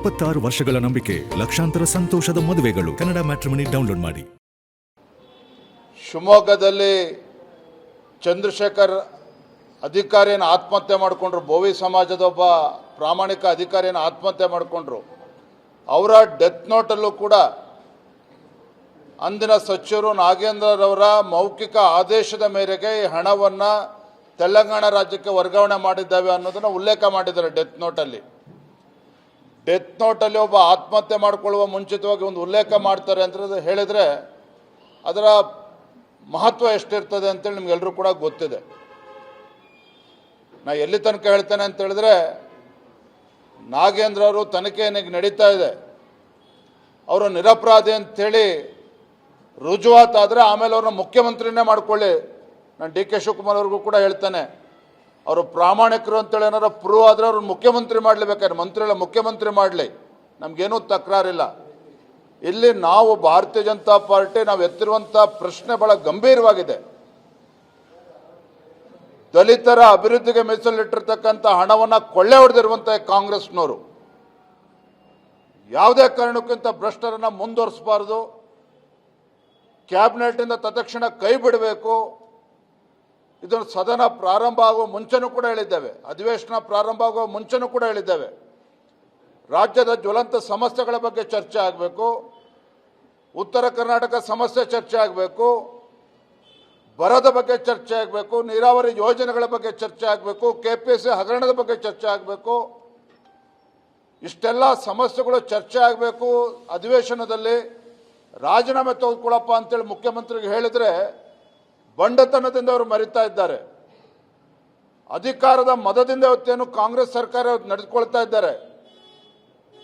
26 ವರ್ಷಗಳ ನಂಬಿಕೆ, ಲಕ್ಷಾಂತರ ಸಂತೋಷದ ಮದುವೆಗಳು. ಕನ್ನಡ ಮ್ಯಾಟ್ರಿಮನಿ ಡೌನ್ಲೋಡ್ ಮಾಡಿ. ಶಿವಮೊಗ್ಗದಲ್ಲಿ ಚಂದ್ರಶೇಖರ್ ಅಧಿಕಾರಿಯನ್ನು ಆತ್ಮಹತ್ಯೆ ಮಾಡಿಕೊಂಡ್ರು. ಬೋವಿ ಸಮಾಜದ ಒಬ್ಬ ಪ್ರಾಮಾಣಿಕ ಅಧಿಕಾರಿಯನ್ನು ಆತ್ಮಹತ್ಯೆ ಮಾಡಿಕೊಂಡ್ರು. ಅವರ ಡೆತ್ ನೋಟಲ್ಲೂ ಕೂಡ ಅಂದಿನ ಸಚಿವರು ನಾಗೇಂದ್ರರವರ ಮೌಖಿಕ ಆದೇಶದ ಮೇರೆಗೆ ಈ ಹಣವನ್ನು ತೆಲಂಗಾಣ ರಾಜ್ಯಕ್ಕೆ ವರ್ಗಾವಣೆ ಮಾಡಿದ್ದಾವೆ ಅನ್ನೋದನ್ನು ಉಲ್ಲೇಖ ಮಾಡಿದ್ದಾರೆ. ಡೆತ್ ನೋಟಲ್ಲಿ ಒಬ್ಬ ಆತ್ಮಹತ್ಯೆ ಮಾಡಿಕೊಳ್ಳುವ ಮುಂಚಿತವಾಗಿ ಒಂದು ಉಲ್ಲೇಖ ಮಾಡ್ತಾರೆ ಅಂತ ಹೇಳಿದರೆ ಅದರ ಮಹತ್ವ ಎಷ್ಟಿರ್ತದೆ ಅಂತೇಳಿ ನಿಮಗೆಲ್ಲರೂ ಕೂಡ ಗೊತ್ತಿದೆ. ನಾ ಎಲ್ಲಿ ತನಕ ಹೇಳ್ತೇನೆ ಅಂತ ಹೇಳಿದ್ರೆ, ನಾಗೇಂದ್ರ ಅವರು ತನಿಖೆ ಏನಿಗೆ ನಡೀತಾ ಇದೆ, ಅವರು ನಿರಪರಾಧಿ ಅಂಥೇಳಿ ರುಜುವಾತಾದರೆ ಆಮೇಲೆ ಅವ್ರನ್ನ ಮುಖ್ಯಮಂತ್ರಿನೇ ಮಾಡ್ಕೊಳ್ಳಿ. ನಾನು ಡಿ ಕೆ ಶಿವಕುಮಾರ್ ಅವ್ರಿಗೂ ಕೂಡ ಹೇಳ್ತೇನೆ, ಅವರು ಪ್ರಾಮಾಣಿಕರು ಅಂತೇಳಿ ಏನಾರು ಪ್ರೂವ್ ಆದರೆ ಅವ್ರು ಮುಖ್ಯಮಂತ್ರಿ ಮಾಡಲೇಬೇಕಾದ್ರೆ, ಮಂತ್ರಿ ಮುಖ್ಯಮಂತ್ರಿ ಮಾಡಲಿ, ನಮಗೇನೂ ತಕರಾರಿಲ್ಲ. ಇಲ್ಲಿ ನಾವು ಭಾರತೀಯ ಜನತಾ ಪಾರ್ಟಿ ನಾವು ಎತ್ತಿರುವಂಥ ಪ್ರಶ್ನೆ ಭಾಳ ಗಂಭೀರವಾಗಿದೆ. ದಲಿತರ ಅಭಿವೃದ್ಧಿಗೆ ಮೀಸಲಿಟ್ಟಿರ್ತಕ್ಕಂಥ ಹಣವನ್ನು ಕೊಳ್ಳೆ ಹೊಡೆದಿರುವಂಥ ಕಾಂಗ್ರೆಸ್ನವರು ಯಾವುದೇ ಕಾರಣಕ್ಕಿಂತ ಭ್ರಷ್ಟರನ್ನು ಮುಂದುವರಿಸಬಾರ್ದು. ಕ್ಯಾಬಿನೆಟ್ನಿಂದ ತತ್ಕ್ಷಣ ಕೈ ಬಿಡಬೇಕು. ಇದನ್ನು ಸದನ ಪ್ರಾರಂಭ ಆಗುವ ಮುಂಚೆನೂ ಕೂಡ ಹೇಳಿದ್ದೇವೆ, ಅಧಿವೇಶನ ಪ್ರಾರಂಭ ಆಗುವ ಮುಂಚೆನೂ ಕೂಡ ಹೇಳಿದ್ದೇವೆ. ರಾಜ್ಯದ ಜ್ವಲಂತ ಸಮಸ್ಯೆಗಳ ಬಗ್ಗೆ ಚರ್ಚೆ ಆಗಬೇಕು, ಉತ್ತರ ಕರ್ನಾಟಕ ಸಮಸ್ಯೆ ಚರ್ಚೆ ಆಗಬೇಕು, ಬರದ ಬಗ್ಗೆ ಚರ್ಚೆ ಆಗಬೇಕು, ನೀರಾವರಿ ಯೋಜನೆಗಳ ಬಗ್ಗೆ ಚರ್ಚೆ ಆಗಬೇಕು, KPSC ಹಗರಣದ ಬಗ್ಗೆ ಚರ್ಚೆ ಆಗಬೇಕು. ಇಷ್ಟೆಲ್ಲ ಸಮಸ್ಯೆಗಳು ಚರ್ಚೆ ಆಗಬೇಕು. ಅಧಿವೇಶನದಲ್ಲಿ ರಾಜೀನಾಮೆ ತೆಗೆದುಕೊಳ್ಳಪ್ಪ ಅಂತೇಳಿ ಮುಖ್ಯಮಂತ್ರಿಗೆ ಹೇಳಿದರೆ ಬಂಡತನದಿಂದ ಅವರು ಮರಿತಾ ಇದ್ದಾರೆ. ಅಧಿಕಾರದ ಮದದಿಂದ ಇವತ್ತೇನು ಕಾಂಗ್ರೆಸ್ ಸರ್ಕಾರ ನಡೆದುಕೊಳ್ತಾ ಇದ್ದಾರೆ.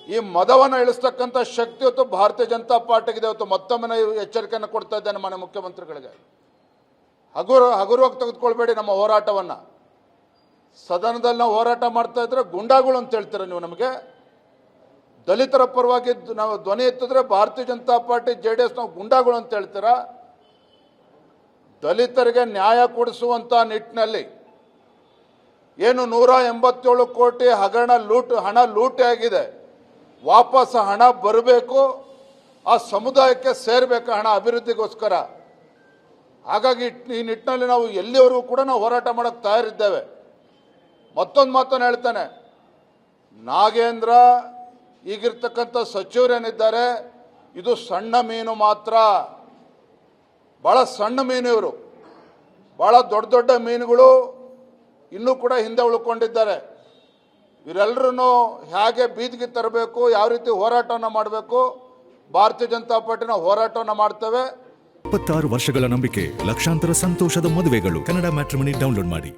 ಈ ಮದವನ್ನು ಇಳಿಸ್ತಕ್ಕಂಥ ಶಕ್ತಿ ಇವತ್ತು ಭಾರತೀಯ ಜನತಾ ಪಾರ್ಟಿಗಿದೆ. ಇವತ್ತು ಮತ್ತೊಮ್ಮೆ ಎಚ್ಚರಿಕೆಯನ್ನು ಕೊಡ್ತಾ ಇದ್ದೇನೆ ಮಾನ್ಯ ಮುಖ್ಯಮಂತ್ರಿಗಳಿಗೆ. ಹಗುರವಾಗಿ ತೆಗೆದುಕೊಳ್ಬೇಡಿ ನಮ್ಮ ಹೋರಾಟವನ್ನು. ಸದನದಲ್ಲಿ ನಾವು ಹೋರಾಟ ಮಾಡ್ತಾ ಇದ್ರೆ ಗುಂಡಾಗಳು ಅಂತ ಹೇಳ್ತೀರ ನೀವು ನಮಗೆ. ದಲಿತರ ಪರವಾಗಿ ನಾವು ಧ್ವನಿ ಎತ್ತಿದ್ರೆ ಭಾರತೀಯ ಜನತಾ ಪಾರ್ಟಿ JDS ನಾವು ಗುಂಡಾಗಳು ಅಂತ ಹೇಳ್ತೀರಾ. ದಲಿತರಿಗೆ ನ್ಯಾಯ ಕೊಡಿಸುವಂಥ ನಿಟ್ಟಿನಲ್ಲಿ ಏನು 187 ಕೋಟಿ ಹಣ ಲೂಟಿ ಆಗಿದೆ, ವಾಪಸ್ ಹಣ ಬರಬೇಕು, ಆ ಸಮುದಾಯಕ್ಕೆ ಸೇರಬೇಕು ಹಣ ಅಭಿವೃದ್ಧಿಗೋಸ್ಕರ. ಹಾಗಾಗಿ ಈ ನಿಟ್ಟಿನಲ್ಲಿ ನಾವು ಎಲ್ಲಿವರೆಗೂ ಕೂಡ ನಾವು ಹೋರಾಟ ಮಾಡೋಕ್ಕೆ ತಯಾರಿದ್ದೇವೆ. ಮತ್ತೊಂದು ಮಾತನ್ನು ಹೇಳ್ತಾನೆ, ನಾಗೇಂದ್ರ ಈಗಿರ್ತಕ್ಕಂಥ ಸಚಿವರೇನಿದ್ದಾರೆ ಇದು ಸಣ್ಣ ಮೀನು ಮಾತ್ರ, ಭಾಳ ಸಣ್ಣ ಮೀನು ಇವರು. ಭಾಳ ದೊಡ್ಡ ದೊಡ್ಡ ಮೀನುಗಳು ಇನ್ನೂ ಕೂಡ ಹಿಂದೆ ಉಳ್ಕೊಂಡಿದ್ದಾರೆ. ಇವರೆಲ್ಲರೂ ಹೇಗೆ ಬೀದಿಗೆ ತರಬೇಕು, ಯಾವ ರೀತಿ ಹೋರಾಟವನ್ನು ಮಾಡಬೇಕು, ಭಾರತೀಯ ಜನತಾ ಪಾರ್ಟಿನ ಹೋರಾಟವನ್ನು ಮಾಡ್ತೇವೆ. 26 ವರ್ಷಗಳ ನಂಬಿಕೆ, ಲಕ್ಷಾಂತರ ಸಂತೋಷದ ಮದುವೆಗಳು. ಕನ್ನಡ ಮ್ಯಾಟ್ರಿಮನಿ ಡೌನ್ಲೋಡ್ ಮಾಡಿ.